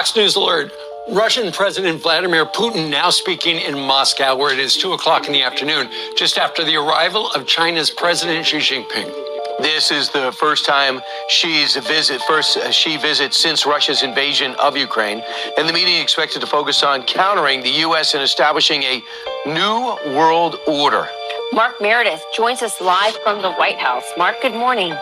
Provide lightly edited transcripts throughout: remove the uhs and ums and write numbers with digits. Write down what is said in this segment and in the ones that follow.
Fox News alert. Russian President Vladimir Putin now speaking in Moscow, where it is 2 o'clock in the afternoon, just after the arrival of China's President Xi Jinping. This is the first time she visits since Russia's invasion of Ukraine, and the meeting expected to focus on countering the U.S. and establishing a new world order. Mark Meredith joins us live from the White House. Mark, good morning.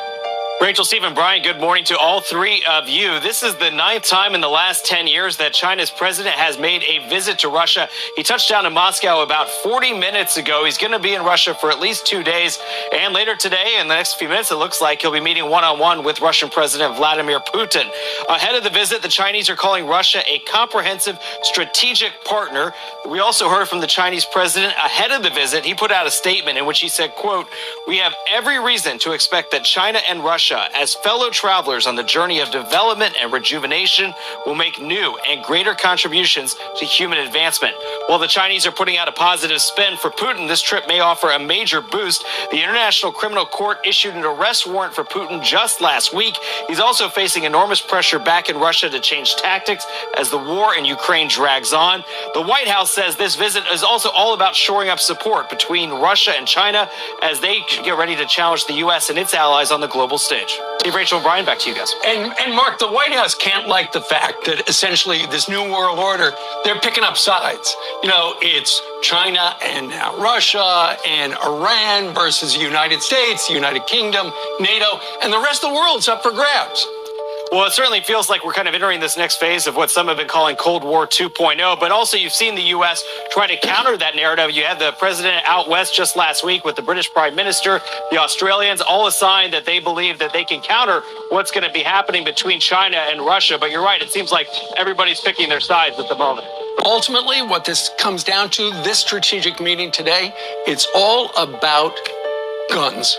Rachel, Stephen, Brian, good morning to all three of you. This is the 9th time in the last 10 years that China's president has made a visit to Russia. He touched down in Moscow about 40 minutes ago. He's going to be in Russia for at least 2 days. And later today, in the next few minutes, it looks like he'll be meeting one-on-one with Russian President Vladimir Putin. Ahead of the visit, the Chinese are calling Russia a comprehensive strategic partner. We also heard from the Chinese president ahead of the visit. He put out a statement in which he said, quote, "We have every reason to expect that China and Russia, as fellow travelers on the journey of development and rejuvenation, will make new and greater contributions to human advancement." While the Chinese are putting out a positive spin for Putin, this trip may offer a major boost. The International Criminal Court issued an arrest warrant for Putin just last week. He's also facing enormous pressure back in Russia to change tactics as the war in Ukraine drags on. The White House says this visit is also all about shoring up support between Russia and China as they get ready to challenge the U.S. and its allies on the global stage. Steve, Rachel, and Brian, back to you guys. And Mark, the White House can't like the fact that essentially this new world order, they're picking up sides. You know, it's China and now Russia and Iran versus the United States, the United Kingdom, NATO, and the rest of the world's up for grabs. Well, it certainly feels like we're kind of entering this next phase of what some have been calling Cold War 2.0, but also you've seen the U.S. try to counter that narrative. You had the president out west just last week with the British Prime Minister, the Australians, all a sign that they believe that they can counter what's going to be happening between China and Russia. But you're right, it seems like everybody's picking their sides at the moment. Ultimately, what this comes down to, this strategic meeting today, it's all about guns.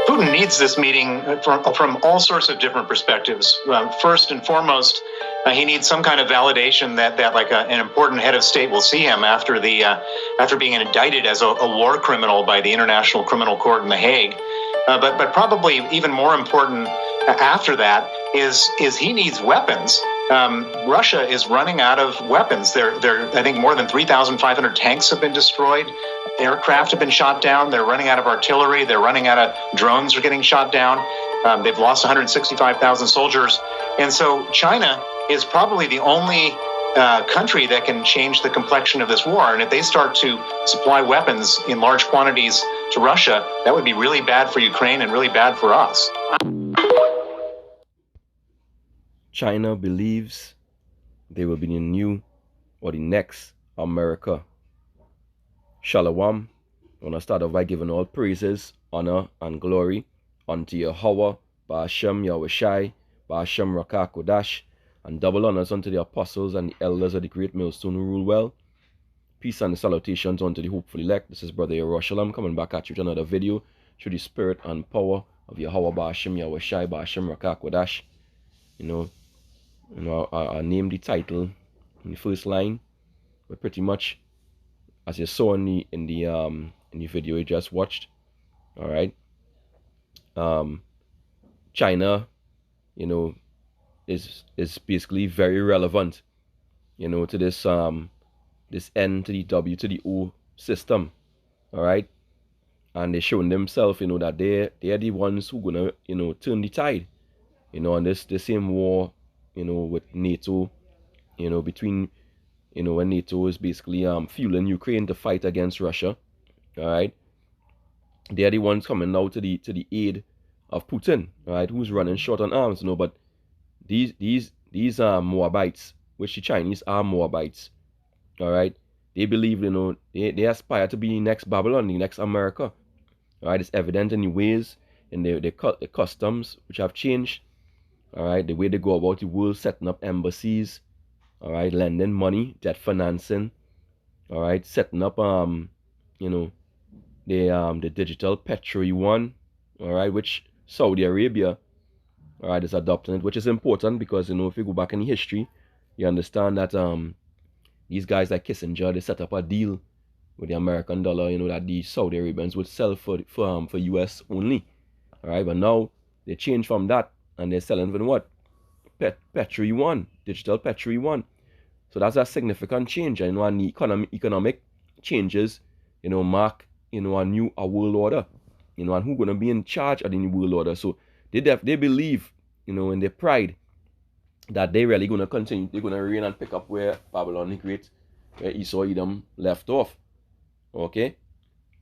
Putin needs this meeting from all sorts of different perspectives. First and foremost, he needs some kind of validation that like an important head of state will see him after being indicted as a war criminal by the International Criminal Court in The Hague. But probably even more important after that is he needs weapons. Russia is running out of weapons. I think more than 3,500 tanks have been destroyed. Aircraft have been shot down. They're running out of artillery. They're running out of drones are getting shot down. They've lost 165,000 soldiers. And so China is probably the only country that can change the complexion of this war. And if they start to supply weapons in large quantities to Russia, that would be really bad for Ukraine and really bad for us. China believes they will be the new or the next America. Shalom. I want to start off by giving all praises, honor, and glory unto Yahweh, Ba'ashem Yahushai, Ba'ashem Rakah Kodash, and double honors unto the apostles and the elders of the great millstone who rule well. Peace and salutations unto the hopeful elect. This is Brother Yerushalayim coming back at you with another video through the spirit and power of Yahweh, Ba'ashem Yahushai, Ba'ashem Rakah Kodash. You know, I named the title in the first line, but pretty much as you saw in the video you just watched, all right. China, you know, is basically very relevant, you know, to this this N to the W to the O system, all right. And they're showing themselves, you know, that they're the ones who gonna, you know, turn the tide, you know, on this same war, you know, with NATO, you know, between, you know, when NATO is basically fueling Ukraine to fight against Russia, all right. They're the ones coming now to the aid of Putin, all right, who's running short on arms, you know. But these Moabites, which the Chinese are Moabites, all right. They believe, you know, they aspire to be the next Babylon, the next America, all right. It's evident in the ways, in the customs which have changed, all right. The way they go about the world, setting up embassies, all right, lending money, debt financing, all right, setting up you know, the digital petro yuan, all right, which Saudi Arabia, all right, is adopting it, which is important because, you know, if you go back in history, you understand that these guys like Kissinger, they set up a deal with the American dollar, you know, that the Saudi Arabians would sell for US only, all right. But now they change from that and they're selling for what? petro yuan, digital petro yuan. So that's a significant change. And, and economic changes, mark, a world order, and who's going to be in charge of the new world order. So they believe, in their pride, that they really going to continue. They're going to reign and pick up where Babylon the Great, where Esau Edom left off. Okay?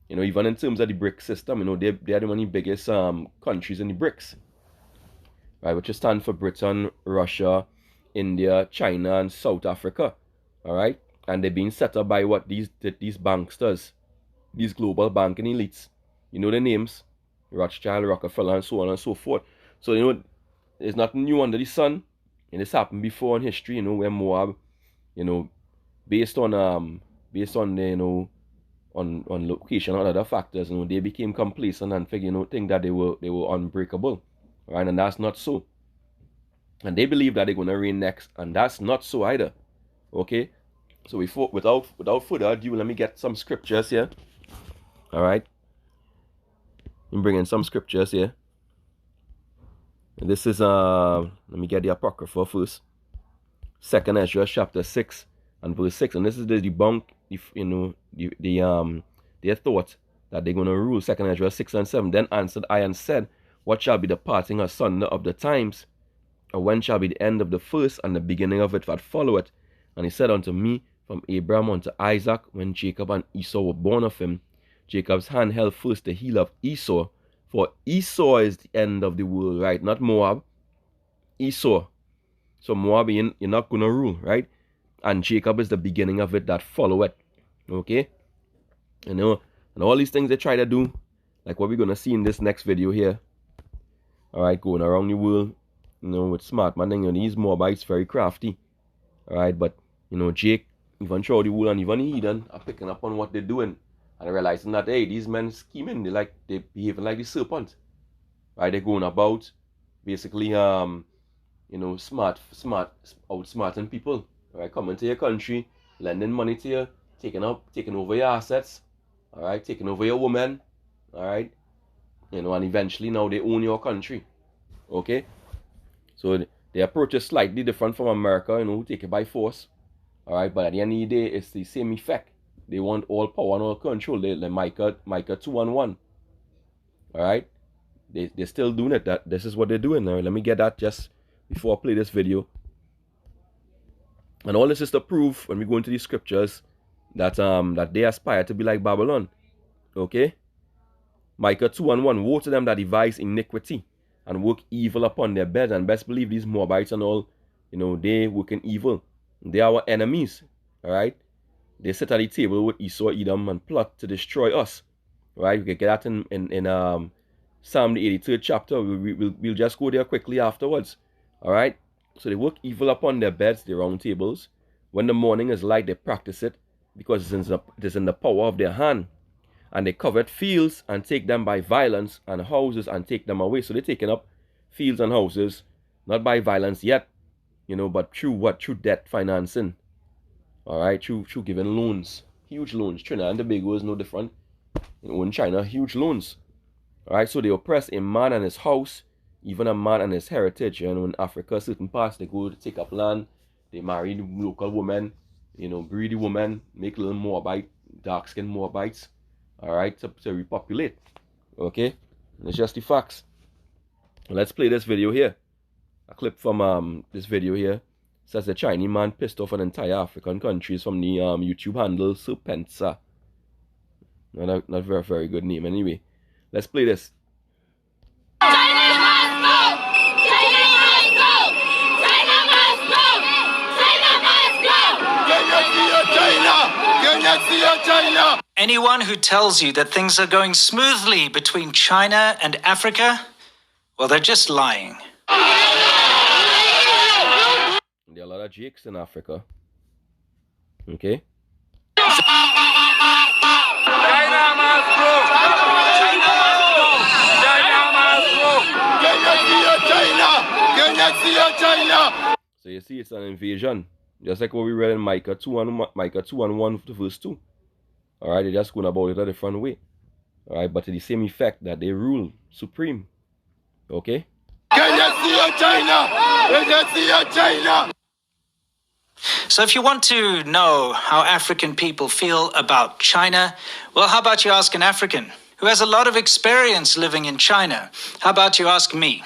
Even in terms of the BRICS system, they are one of the biggest countries in the BRICS. Right, which stands for Britain, Russia, India, China, and South Africa. Alright? And they're being set up by what these banksters, these global banking elites. You know the names, Rothschild, Rockefeller, and so on and so forth. So, there's nothing new under the sun. And this happened before in history, where Moab, based on the, on location and other factors, they became complacent and think that they were unbreakable. Right? And that's not so. And they believe that they're going to reign next, and that's not so either. Okay? So without further ado, let me get some scriptures here. Alright? I'm bringing some scriptures here. And this is let me get the Apocrypha first. 2nd Ezra chapter 6 and verse 6. And this is the debunk, their thought that they're going to rule. 2nd Ezra 6 and 7. Then answered I and said, what shall be the parting asunder of the times? Or when shall be the end of the first and the beginning of it that followeth? And he said unto me, from Abraham unto Isaac, when Jacob and Esau were born of him, Jacob's hand held first the heel of Esau, for Esau is the end of the world, right? Not Moab. Esau. So Moab, you're not going to rule, right? And Jacob is the beginning of it that followeth. Okay? And all these things they try to do, like what we're going to see in this next video here. Alright, going around the world, with smart man, these Moabites very crafty. Alright, but, Jake, even throughout the world and even Eden are picking up on what they're doing. And realizing that, hey, these men scheming, they behaving like the serpent. Right, they're going about, basically, outsmarting people. Alright, coming to your country, lending money to you, taking over your assets. Alright, taking over your woman. Alright. And eventually now they own your country. Okay? So the approach is slightly different from America, who take it by force. Alright, but at the end of the day, it's the same effect. They want all power and all control. They Micah 2:1. Alright? They're still doing it. This is what they're doing now. Let me get that just before I play this video. And all this is to prove, when we go into these scriptures, that they aspire to be like Babylon. Okay? Micah 2:1. Woe to them that devise iniquity and work evil upon their beds. And best believe these Moabites and all, they work in evil. They are our enemies. Alright? They sit at the table with Esau, Edom, and plot to destroy us. Right? We can get that in Psalm the 83rd chapter. We'll just go there quickly afterwards. Alright? So they work evil upon their beds, their round tables. When the morning is light, they practice it, because it is in the power of their hand. And they covet fields and take them by violence, and houses and take them away. So they're taking up fields and houses, not by violence yet, but through what? Through debt financing. Alright, through giving loans. Huge loans. Trinidad and Tobago is no different. In China, huge loans. Alright, so they oppress a man and his house, even a man and his heritage. In Africa, certain parts, they go to take up land, they marry the local women, breed the women, make little Moabite, dark-skinned Moabites. Alright, to repopulate. Okay? And it's just the facts. Let's play this video here. A clip from this video here. Says the Chinese man pissed off an entire African countries from the YouTube handle Serpensa. Not very, very good name anyway. Let's play this. China must go! China must go! China must go! China must go! China! Anyone who tells you that things are going smoothly between China and Africa, well, they're just lying. There are a lot of Jakes in Africa. Okay? China must go! China must go! China must go! China! So you see, it's an invasion. Just like what we read in Micah 2:1 to verse 2. Alright, they're just going about it a different way. Alright, but to the same effect that they rule supreme. Okay? So if you want to know how African people feel about China, well, how about you ask an African who has a lot of experience living in China? How about you ask me?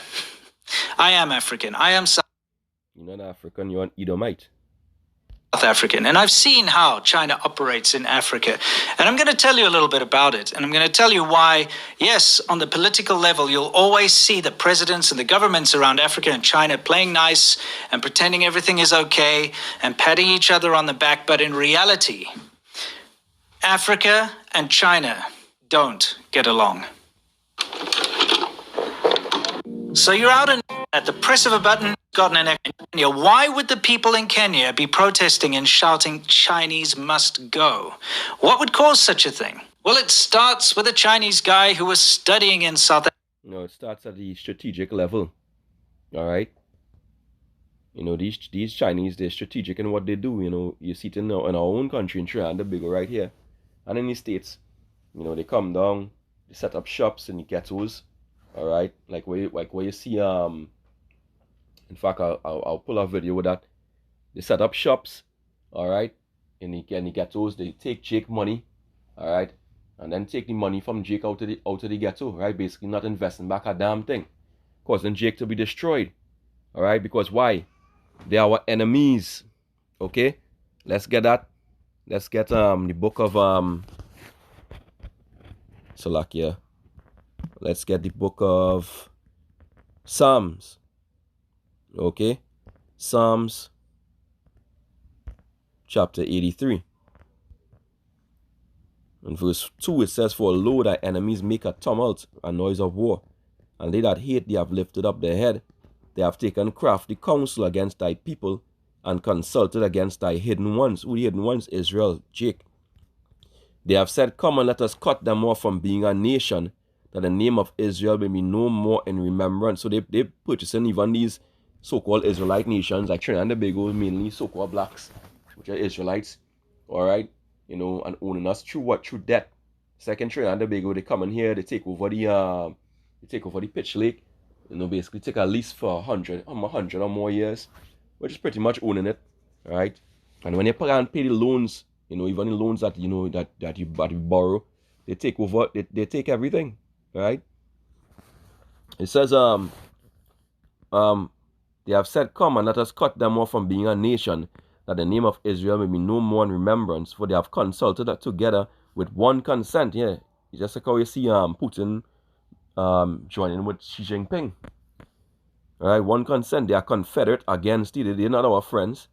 I am African. I am South You're not African, you're an Edomite. African, and I've seen how China operates in Africa. And I'm going to tell you a little bit about it. And I'm going to tell you why, yes, on the political level, you'll always see the presidents and the governments around Africa and China playing nice and pretending everything is okay and patting each other on the back. But in reality, Africa and China don't get along. So you're out in at the press of a button, gotten an Kenya. Why would the people in Kenya be protesting and shouting, Chinese must go? What would cause such a thing? Well, it starts with a Chinese guy who was studying in South Africa. No, it starts at the strategic level. All right. You know, these Chinese, they're strategic in what they do. You know, you see it in our own country, in Trinidad and Tobago, right here, and in the States. You know, they come down, they set up shops in the ghettos. All right, like where you see in fact, I'll pull a video with that. They set up shops, all right, in the ghettos. They take Jake money, all right, and then take the money from Jake out of the ghetto, right? Basically, not investing back a damn thing, causing Jake to be destroyed, all right. Because why? They are our enemies. Okay, let's get that. Let's get the book of Salakia. Let's get the book of Psalms. Okay, Psalms chapter 83. In verse 2 it says, For lo, thy enemies make a tumult, a noise of war, and they that hate thee have lifted up their head. They have taken crafty counsel against thy people, and consulted against thy hidden ones. Who the hidden ones? Israel, Jake. They have said, Come and let us cut them off from being a nation, that the name of Israel may be no more in remembrance. So they purchasing even these so-called Israelite nations, like Trinidad and Tobago, mainly so-called blacks, which are Israelites, all right, you know, and owning us through what? Through debt. Second Trinidad and Tobago, they come in here, they take over the pitch lake, you know, basically take a lease for 100 or more years, which is pretty much owning it, all right. And when you pay the loans, you know, even the loans that you know that you borrow, they take over, they take everything, all right. It says they have said, Come and let us cut them off from being a nation, that the name of Israel may be no more in remembrance, for they have consulted together with one consent. Yeah, just like how you see Putin joining with Xi Jinping. Alright, one consent. They are confederate against it. They're not our friends.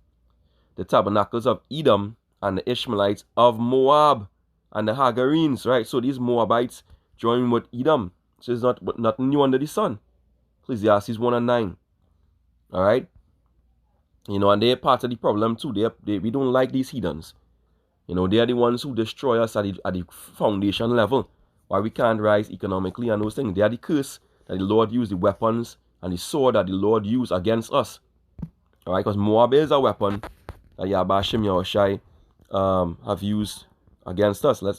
The tabernacles of Edom and the Ishmaelites of Moab and the Hagarenes, right? So these Moabites join with Edom. So it's nothing new under the sun. Ecclesiastes 1 and 9. All right, you know, and they're part of the problem too. We don't like these heathens. You know, they are the ones who destroy us at the foundation level, why we can't rise economically and those things. They are the curse that the Lord used, the weapons and the sword that the Lord used against us. All right, because Moab is a weapon that Yabashim Yahushai have used against us. Let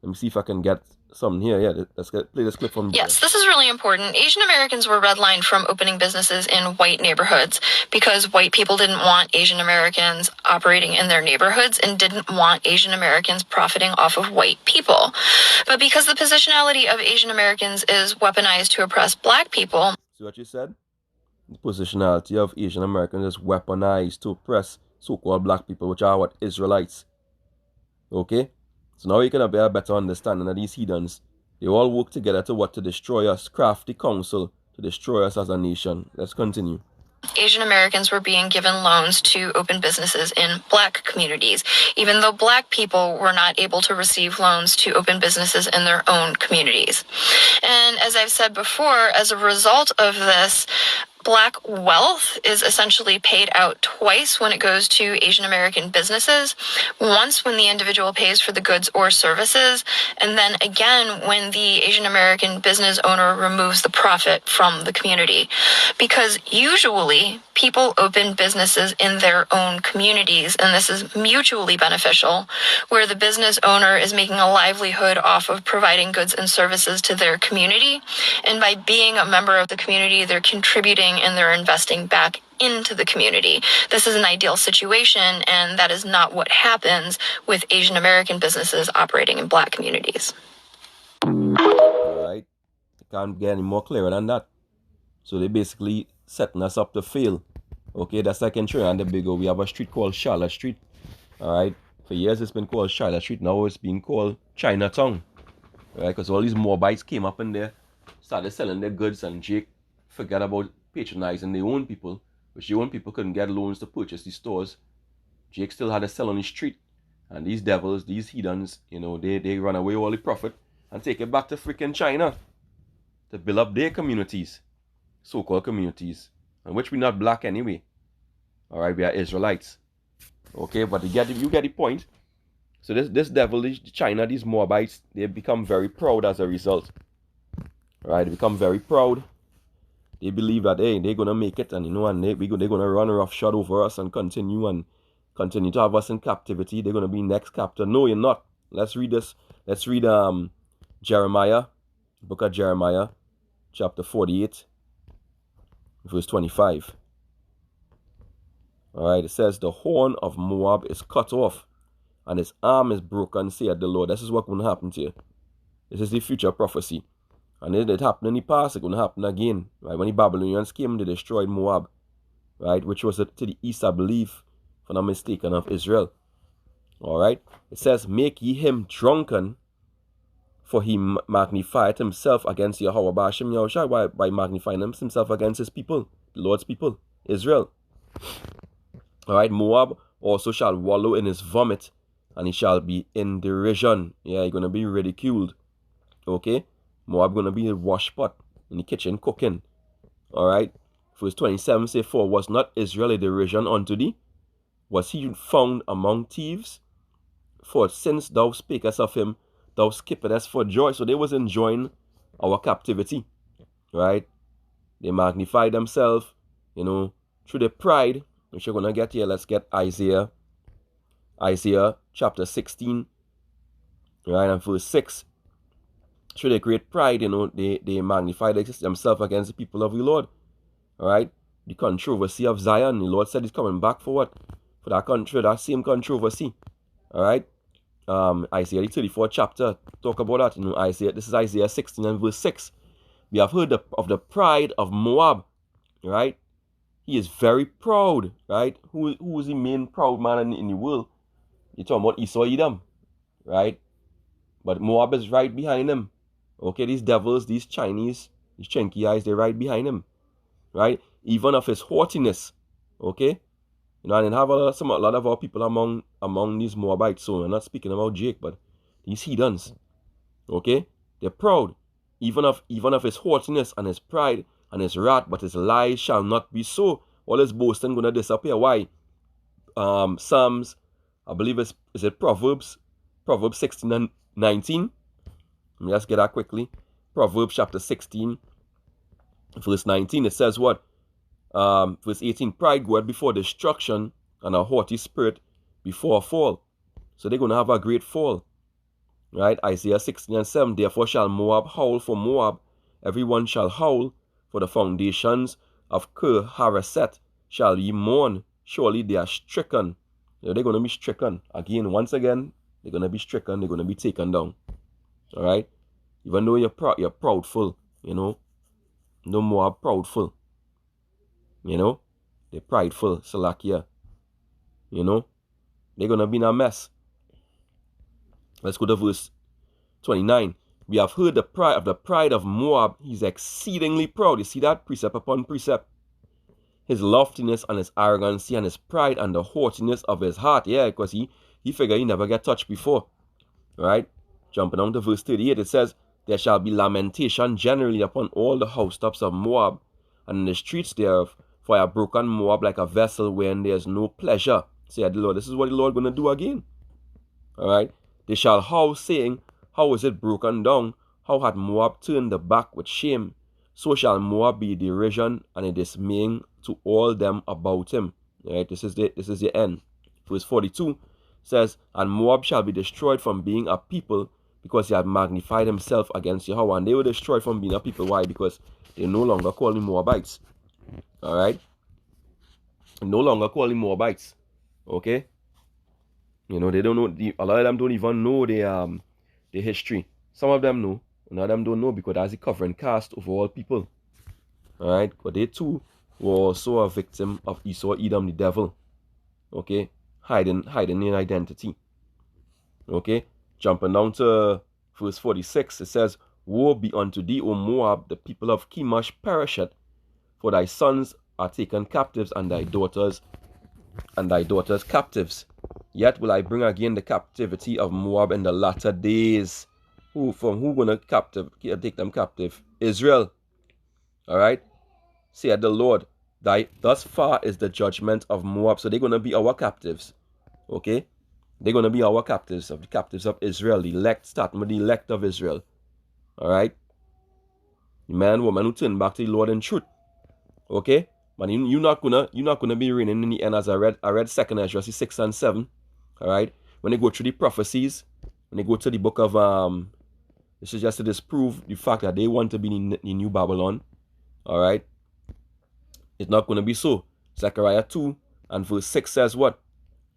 me see if I can get something here. Yeah, let's play this clip from. Yes, this is really important. Asian Americans were redlined from opening businesses in white neighborhoods because white people didn't want Asian Americans operating in their neighborhoods and didn't want Asian Americans profiting off of white people. But because the positionality of Asian Americans is weaponized to oppress black people. See what you said? The positionality of Asian Americans is weaponized to oppress so-called black people, which are what? Israelites. Okay? So now you can have a better understanding of these heathens. They all work together to destroy us, crafty counsel to destroy us as a nation. Let's continue. Asian Americans were being given loans to open businesses in black communities, even though black people were not able to receive loans to open businesses in their own communities. And as I've said before, as a result of this, Black wealth is essentially paid out twice when it goes to Asian American businesses. Once when the individual pays for the goods or services, and then again when the Asian American business owner removes the profit from the community. Because usually people open businesses in their own communities, and this is mutually beneficial, where the business owner is making a livelihood off of providing goods and services to their community. And by being a member of the community, they're contributing and they're investing back into the community. This is an ideal situation, and that is not what happens with Asian American businesses operating in Black communities. All right. Can't get any more clearer than that. So they basically setting us up to fail. Okay, that's like in Trinidad and Tobago. We have a street called Charlotte Street. All right. For years it's been called Charlotte Street. Now it's being called Chinatown. Right? Because all these Moabites came up in there, started selling their goods, and Jake forgot about patronizing their own people, which their own people couldn't get loans to purchase these stores. Jake still had to sell on the street. And these devils, these heathens, they run away with all the profit and take it back to freaking China to build up their communities, so-called communities, and which we're not black anyway. All right, we are Israelites. Okay, but you get the point. So this devil, China, these Moabites, they become very proud as a result. All right, they become very proud. They believe that, hey, they're going to make it, and they're going to run roughshod over us and continue to have us in captivity. They're going to be next captor. No, you're not. Let's read this. Let's read Jeremiah, book of Jeremiah, chapter 48, verse 25. All right, it says, the horn of Moab is cut off, and his arm is broken, saith the Lord. This is what's going to happen to you. This is the future prophecy. And it happened in the past, it's going to happen again. Right? When the Babylonians came, they destroyed Moab, right? Which was to the east, I believe, if I'm not mistaken, of Israel. All right. It says, make ye him drunken, for he magnified himself against Yahweh Ba'ashem Yahushua by magnifying himself against his people, the Lord's people, Israel. All right. Moab also shall wallow in his vomit, and he shall be in derision. Yeah, he's going to be ridiculed. Okay. Moab going to be a wash pot in the kitchen cooking. All right. Verse 27 say, for was not Israel a derision unto thee? Was he found among thieves? For since thou spakest of him, thou skippedest for joy. So they was enjoying our captivity. Right? They magnified themselves, through their pride, which you're going to get here. Let's get Isaiah chapter 16, right, and verse 6. Through their great pride, they magnified themselves against the people of the Lord. All right? The controversy of Zion. The Lord said he's coming back for what? For that country, that same controversy. All right? Isaiah 34 chapter, talk about that. Isaiah, this is Isaiah 16 and verse 6. We have heard of the pride of Moab. Right? He is very proud. Right? Who is the main proud man in the world? You're talking about Esau Edom. Right? But Moab is right behind him. Okay, these devils, these Chinese, these chinky eyes, they're right behind him. Right? Even of his haughtiness. Okay? And have a lot of our people among these Moabites. So I'm not speaking about Jake, but these heathens. Okay? They're proud. Even of his haughtiness and his pride and his wrath, but his lies shall not be so. All his boasting gonna disappear. Why? Psalms, I believe is it Proverbs 16 and 19. Let me just get that quickly. Proverbs chapter 16, verse 19. It says what? Verse 18, pride goeth before destruction, and a haughty spirit before a fall. So they're going to have a great fall. Right? Isaiah 16 and 7, therefore shall Moab howl for Moab, everyone shall howl for the foundations of Kir Hareset shall ye mourn, surely they are stricken. They're going to be stricken. Once again, they're going to be stricken, they're going to be taken down. All right? Even though you're proudful, no Moab proudful. They're prideful, Salakia. They're going to be in a mess. Let's go to verse 29. We have heard the pride of Moab. He's exceedingly proud. You see that? Precept upon precept. His loftiness and his arrogancy and his pride and the haughtiness of his heart. Yeah, because he figured he never get touched before. Right? Jumping on to verse 38, it says, there shall be lamentation generally upon all the housetops of Moab, and in the streets thereof, for I have broken Moab like a vessel wherein there is no pleasure, saith the Lord. This is what the Lord going to do again. All right. They shall howl, saying, how is it broken down? How hath Moab turned the back with shame? So shall Moab be a derision and a dismaying to all them about him. All right. This is the end. Verse 42 says, and Moab shall be destroyed from being a people, because he had magnified himself against Yahweh. And they were destroyed from being a people. Why? Because they no longer call him Moabites. All right. No longer call him Moabites. Okay. You know, they don't know. A lot of them don't even know the history. Some of them know. None of them don't know, because that's the covering cast of all people. All right. But they too were also a victim of Esau, Edom, the devil. Okay. Hiding in identity. Okay. Jumping down to verse 46, it says, woe be unto thee, O Moab, the people of Chemosh perisheth, for thy sons are taken captives, and thy daughters captives. Yet will I bring again the captivity of Moab in the latter days. Who gonna take them captive? Israel. All right. Saith the Lord, thus far is the judgment of Moab. So they're gonna be our captives. Okay. They're going to be our captives, of the captives of Israel, the elect, starting with the elect of Israel. All right? The man and woman who turn back to the Lord in truth. Okay? But you're not gonna be reigning in the end, as I read 2nd Ezra 6 and 7. All right? When they go through the prophecies, when they go to the book of this is just to disprove the fact that they want to be in the new Babylon. All right? It's not going to be so. Zechariah 2 and verse 6 says what?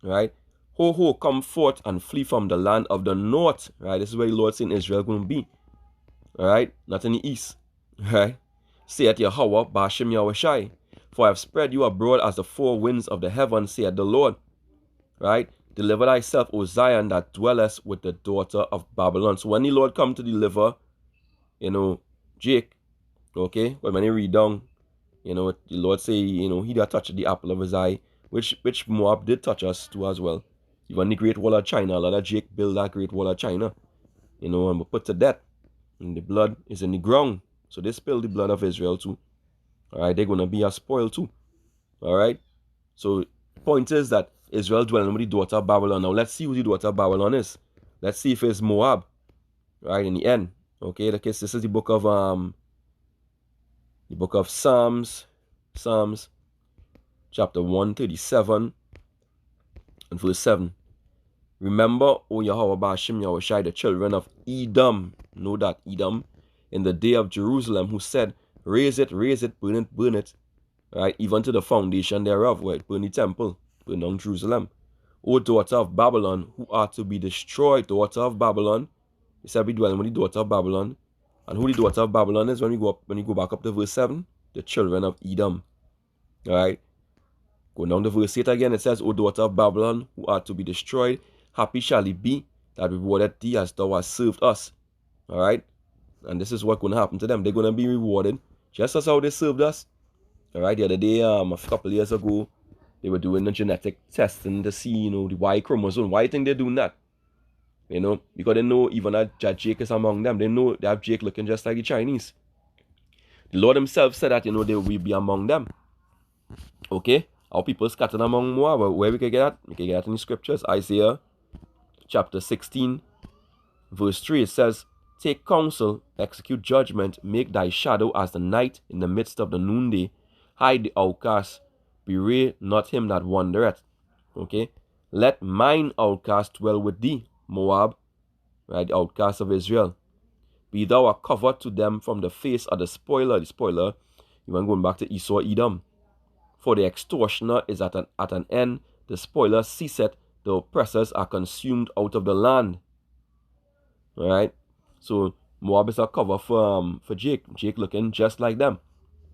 All right? Ho, ho, come forth and flee from the land of the north. Right? This is where the Lord saying Israel going to be. All right? Not in the east. Right? Saith Yahweh, Bashem Yahushai. For I have spread you abroad as the four winds of the heaven, saith the Lord. Right? Deliver thyself, O Zion, that dwellest with the daughter of Babylon. So when the Lord come to deliver, Jake, okay? But when you read down, the Lord say, he that touched the apple of his eye, which Moab did touch us too as well. Even the Great Wall of China, a lot of Jake built that Great Wall of China, and we put to death. And the blood is in the ground. So they spilled the blood of Israel too. All right, they're going to be a spoil too. All right. So the point is that Israel dwelling with the daughter of Babylon. Now let's see who the daughter of Babylon is. Let's see if it's Moab. Right, in the end. Okay, this is the book of Psalms, chapter 137 and verse 7. Remember, O Yahweh Bashim Yahushai, the children of Edom, know that Edom, in the day of Jerusalem, who said, raise it, burn it, right, even to the foundation thereof, where it burn the temple, burn down Jerusalem. O daughter of Babylon, who are to be destroyed, daughter of Babylon, he said, be dwelling with the daughter of Babylon. And who the daughter of Babylon is, when you go back up to verse 7, the children of Edom. All right. Go down to verse 8 again. It says, O daughter of Babylon, who are to be destroyed, happy shall it be that rewarded thee as thou hast served us. All right. And this is what's going to happen to them. They're going to be rewarded just as how they served us. All right. The other day, a couple of years ago, they were doing the genetic testing to see, the Y chromosome. Why do you think they're doing that? Because they know even that Jake is among them. They know they have Jake looking just like the Chinese. The Lord himself said that, they will be among them. Okay? Our people scattered among Moab. Where we can get that? We can get that in the scriptures. Isaiah chapter 16, verse 3. It says, take counsel, execute judgment, make thy shadow as the night in the midst of the noonday. Hide the outcast, bewray not him that wandereth. Okay? Let mine outcast dwell with thee, Moab, right, the outcast of Israel. Be thou a cover to them from the face of the spoiler, even going back to Esau, Edom. For the extortioner is at an end, the spoiler ceaseth, the oppressors are consumed out of the land. All right, so Moab is a cover for Jake looking just like them.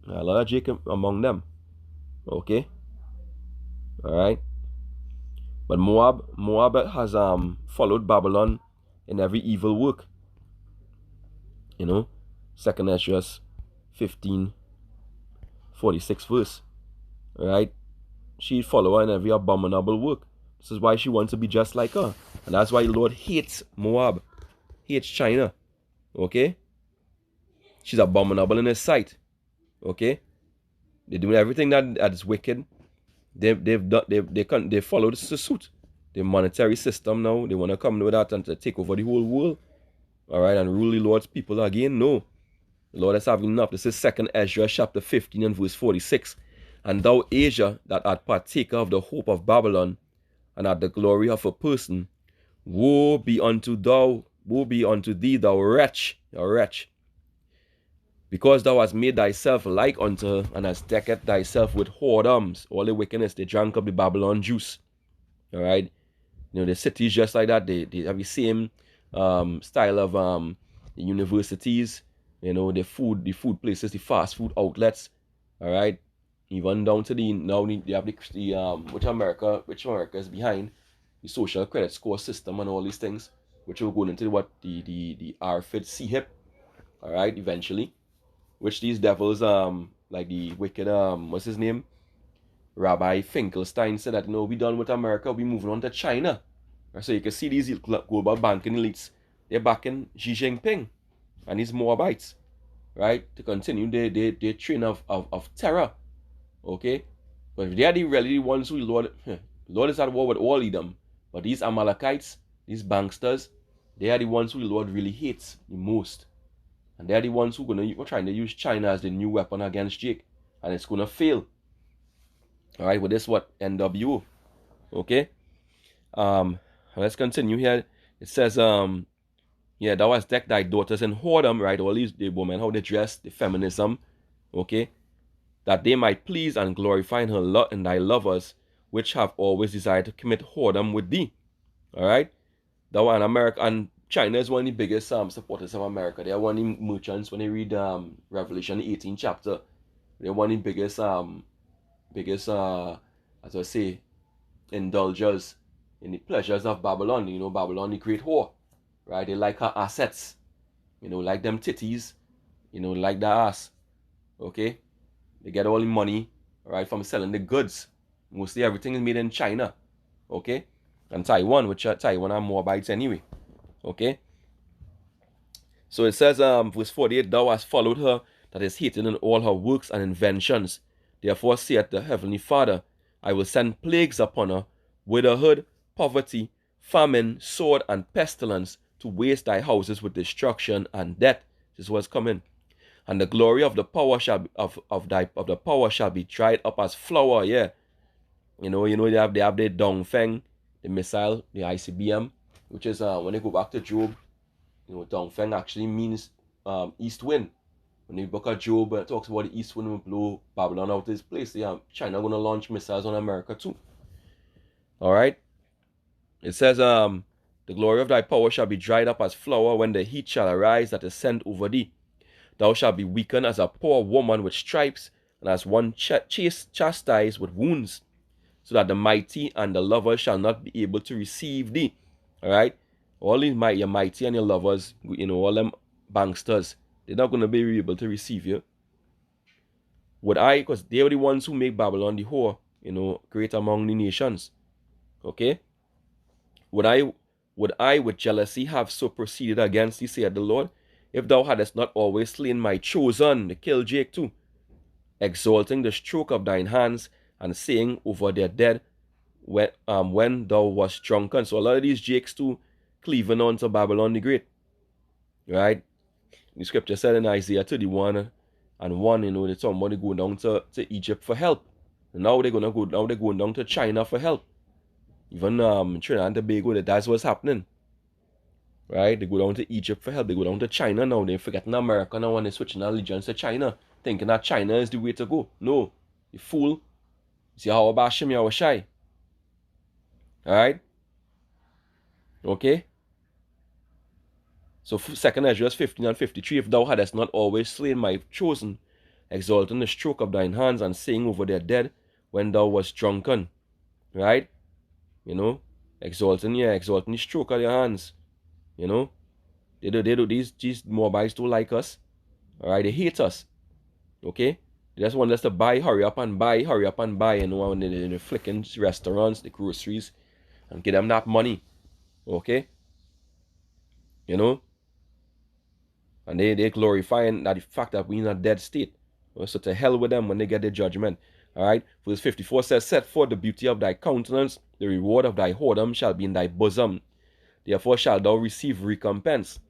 A lot of Jake among them. Okay, all right. But Moab has followed Babylon in every evil work. 2nd Ezra 15:46 verse. Right? She follow her in every abominable work. This is why she wants to be just like her. And that's why the Lord hates Moab. Hates China. Okay? She's abominable in his sight. Okay? They're doing everything that is wicked. They follow the suit. The monetary system now, they want to come with that and to take over the whole world. All right, and rule the Lord's people again. No. The Lord has having enough. This is 2nd Ezra chapter 15 and verse 46. And thou, Asia, that art partaker of the hope of Babylon, and at the glory of a person, woe be unto thee, thou wretch, because thou hast made thyself like unto her, and hast decked thyself with whoredoms. All the wickedness, they drank up the Babylon juice. All right, the cities just like that. They have the same style of the universities. The food places, the fast food outlets. All right, even down to now they have the which America is behind the social credit score system and all these things, which will go into what the RFID CHIP. All right, eventually, which these devils like the wicked what's his name, Rabbi Finkelstein, said that we done with America, we moving on to China. So you can see these global banking elites, they're backing Xi Jinping and his Moabites, right, to continue their train of terror. Okay, but if they are really the ones who Lord is at war with all of them, but these Amalekites, these banksters, they are the ones who the Lord really hates the most, and they are the ones who are trying to use China as the new weapon against Jake, and it's gonna fail. All right, with this what NWO. Okay, let's continue here. It says yeah, thou hast decked thy daughters in whoredom, right? All these the women, how they dress, the feminism, okay, that they might please and glorify in her in thy lovers, which have always desired to commit whoredom with thee. All right, thou and America and China is one of the biggest supporters of America. They are one of the merchants. When they read Revelation 18 chapter, they're one of the biggest as I say, indulgers in the pleasures of Babylon. Babylon, the great whore, right? They like her assets, like them titties, like the ass, okay? They get all the money, right, from selling the goods. Mostly everything is made in China, okay? And Taiwan, which Taiwan are Moabites anyway, okay? So it says, verse 48, thou hast followed her that is hated in all her works and inventions. Therefore saith the heavenly Father, I will send plagues upon her, widowhood, poverty, famine, sword, and pestilence, to waste thy houses with destruction and death. This is what's coming. And the glory of the power shall be, of the power shall be dried up as flour. Yeah, they have the Dongfeng, the missile, the ICBM, which is when they go back to Job. Dongfeng actually means east wind. When you look at Job, it talks about the east wind will blow Babylon out of this place. Yeah, China going to launch missiles on America too. All right. It says, the glory of thy power shall be dried up as flour when the heat shall arise that is sent over thee. Thou shalt be weakened as a poor woman with stripes, and as one chastised with wounds, so that the mighty and the lovers shall not be able to receive thee. All right. All these your mighty and your lovers, all them banksters, they're not going to be able to receive you. Because they are the ones who make Babylon the whore, great among the nations. Okay? Would I with jealousy have so proceeded against thee, saith the Lord, if thou hadst not always slain my chosen, to kill Jake too, exalting the stroke of thine hands, and saying over their dead, when thou wast drunken. So a lot of these Jakes too, cleaving on to Babylon the Great. Right? The scripture said in Isaiah 31 and 1, they're talking about they go down to Egypt for help. And now they're going down to China for help. Even Trinidad and Tobago, that's what's happening. Right? They go down to Egypt for help. They go down to China now. They're forgetting America now and they're switching allegiance to China, thinking that China is the way to go. No. You fool. You see how Abashim Yawashai. Alright? Okay? So 2nd Ezra 15 and 53, if thou hadst not always slain my chosen, exalting the stroke of thine hands, and saying over their dead when thou wast drunken. Right? Exalting the stroke of your hands. They do these Moabites don't like us. Alright, they hate us. Okay? They just want us to buy, hurry up and buy, when they're flicking restaurants, the groceries, and get them that money. Okay? And they glorifying that the fact that we're in a dead state. So to hell with them when they get their judgment. All right. Verse 54 says, set forth the beauty of thy countenance, the reward of thy whoredom shall be in thy bosom. Therefore shalt thou receive recompense.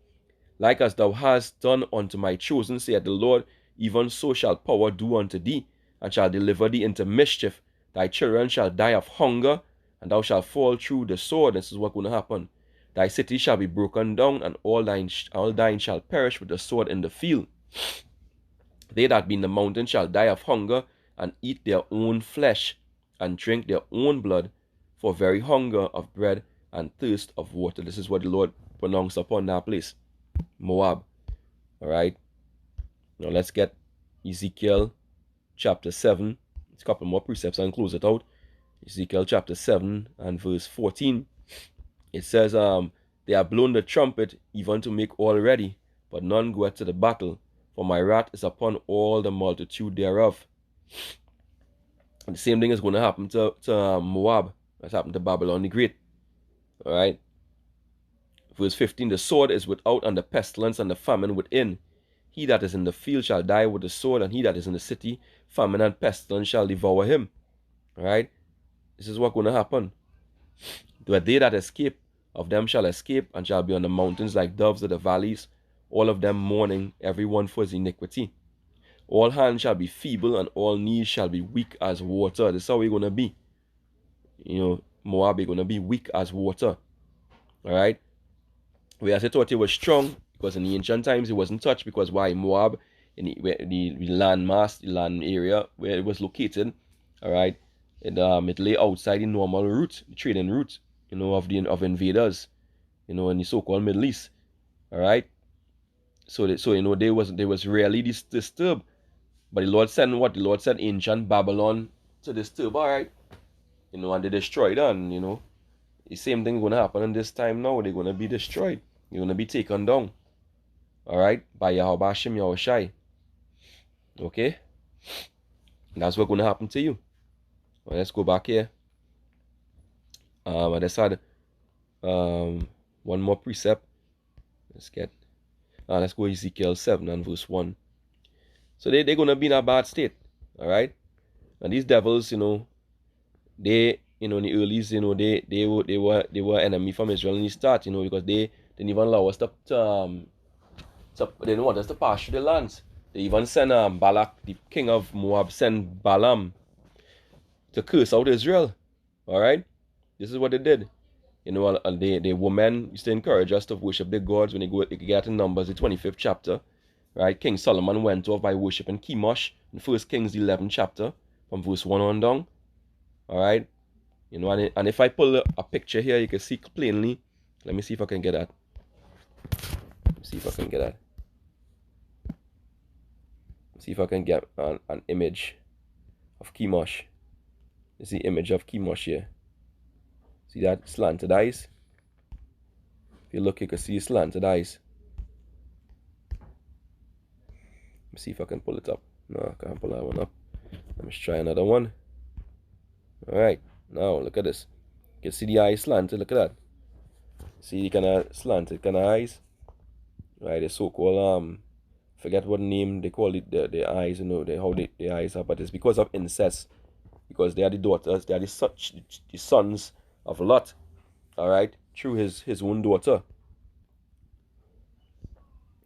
Like as thou hast done unto my chosen, saith the Lord, even so shall power do unto thee, and shall deliver thee into mischief. Thy children shall die of hunger, and thou shalt fall through the sword. This is what's going to happen. Thy city shall be broken down, and all thine shall perish with the sword in the field. They that be in the mountain shall die of hunger, and eat their own flesh, and drink their own blood, for very hunger of bread and thirst of water. This is what the Lord pronounced upon that place, Moab. All right. Now let's get Ezekiel chapter 7. It's a couple more precepts and close it out. Ezekiel chapter 7 and verse 14. It says, they have blown the trumpet even to make all ready, but none goeth to the battle, for my wrath is upon all the multitude thereof. And the same thing is going to happen to Moab. That's happened to Babylon the Great. All right. Verse 15, the sword is without, and the pestilence and the famine within. He that is in the field shall die with the sword, and he that is in the city, famine and pestilence shall devour him. All right. This is what's going to happen. But they that escape of them shall escape, and shall be on the mountains like doves of the valleys, all of them mourning, every one for his iniquity. All hands shall be feeble, and all knees shall be weak as water. This is how we're going to be. You know, Moab is going to be weak as water. All right. Whereas I thought it was strong, because in the ancient times it wasn't touched, because why? Moab, in the land mass, the land area where it was located, all right, it lay outside the normal route, the trading route, you know, of invaders, you know, in the so-called Middle East, all right. So you know, they was rarely disturbed, but the Lord sent what? The Lord sent ancient Babylon to disturb, all right, you know, and they destroyed, and you know, the same thing going to happen in this time now. They're going to be destroyed. They're going to be taken down, all right, by Yahweh Hashem Yahushai. Okay, and that's what's going to happen to you. Well, let's go back here. I just had one more precept. Let's go Ezekiel 7 and verse 1. So they're going to be in a bad state, all right. And these devils, you know, they, you know, in the earlies, you know, they were enemy from Israel in the start, you know, because they didn't even allow us to they didn't want us to pass through the lands. They even sent Balak, the king of Moab, sent Balaam to curse out Israel. All right, this is what they did. You know, the women used to encourage us to worship their gods. When you get in Numbers, the 25th chapter, right? King Solomon went off by worshiping Chemosh in 1 Kings, the 11th chapter, from verse 1 on down. All right, you know, and if I pull a picture here, you can see plainly. Let me see if I can get that. See if I can get that. See if I can get an image of Chemosh. This is the image of Chemosh here. See that slanted eyes? If you look, you can see slanted eyes. Let me see if I can pull it up. No, I can't pull that one up. Let me try another one. Alright, now look at this. You can see the eyes slanted, look at that. See the kind of slanted kind of eyes? Right, the so-called, forget what name they call it, the eyes, you know, how the eyes are, but it's because of incest. Because they are the daughters, they are the sons of Lot, alright, through his own daughter.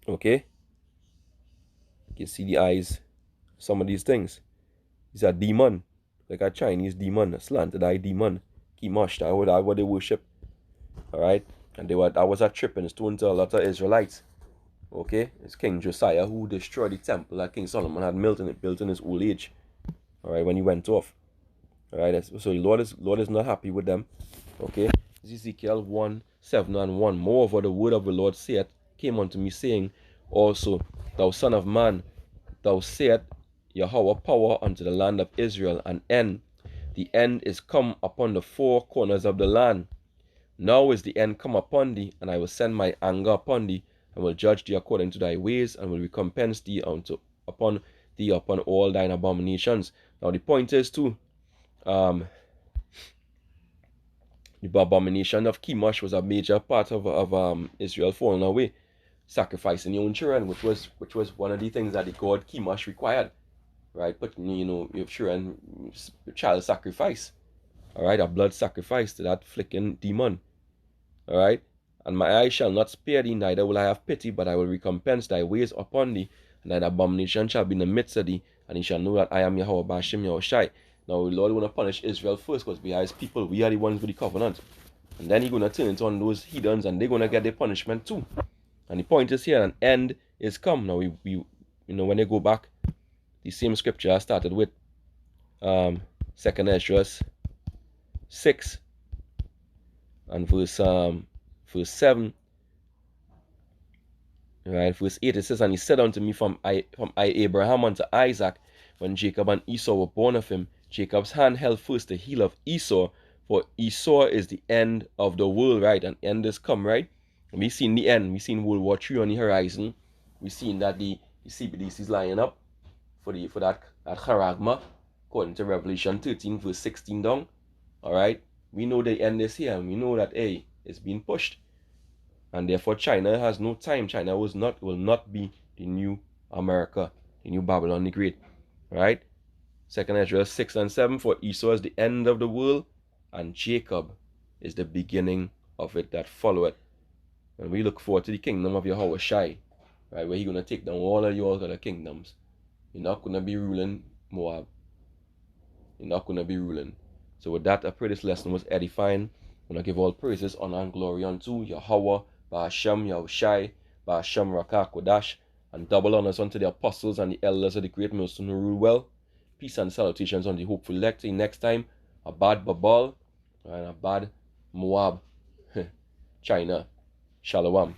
Okay? You can see the eyes, some of these things. These are demon, like a Chinese demon, a slanted eye demon. Chemosh, that's what they worship. Alright? And that was a tripping stone to a lot of Israelites. Okay? It's King Josiah who destroyed the temple that King Solomon had built in his old age. Alright, when he went off. Alright, so the Lord is not happy with them. Okay? Ezekiel 1, 7 and 1. Moreover, the word of the Lord saith, came unto me, saying, also, thou son of man, thou saith, Yahweh power unto the land of Israel, an end. The end is come upon the four corners of the land. Now is the end come upon thee, and I will send my anger upon thee, and will judge thee according to thy ways, and will recompense thee upon all thine abominations. Now the point is too, the abomination of Chemosh was a major part of Israel falling away, sacrificing your own children, which was one of the things that the god Chemosh required. right? But you have children, child sacrifice, all right, a blood sacrifice to that flicking demon, all right. And my eye shall not spare thee, neither will I have pity, but I will recompense thy ways upon thee, and thine abomination shall be in the midst of thee, and he shall know that I am Yahweh Bashem Yahushai. Now the Lord want to punish Israel first because we are his people, we are the ones with the covenant. And then he's going to turn it on those heathens, and they're going to get their punishment too. And the point is here, an end is come. Now we when they go back, the same scripture I started with, 2nd Ezra 6 and verse 7. Right, verse 8, it says, and he said unto me, from I Abraham unto Isaac, when Jacob and Esau were born of him, Jacob's hand held first the heel of Esau, for Esau is the end of the world, right? And end is come, right? And we seen the end. We seen World War III on the horizon. We seen that the CBDC is lining up for that charagma, according to Revelation 13, verse 16 down. Alright? We know the end is here, and we know that it's being pushed. And therefore China has no time. China will not be the new America, the new Babylon the Great. Right? 2nd Ezra 6 and 7, for Esau is the end of the world, and Jacob is the beginning of it that followeth. And we look forward to the kingdom of Yahweh Shai, right, where he's going to take down all of your other kingdoms. You're not going to be ruling Moab. You're not going to be ruling. So with that, I pray this lesson was edifying. I want to give all praises, honor, and glory unto Yahweh, Ba'ashem Yahushai, Ba'ashem Rakah Kodash, and double honors unto the apostles and the elders of the great millstone who rule well. Peace and salutations on the hopeful elect. Next time, a bad Babal and a bad Moab. China. Shalom.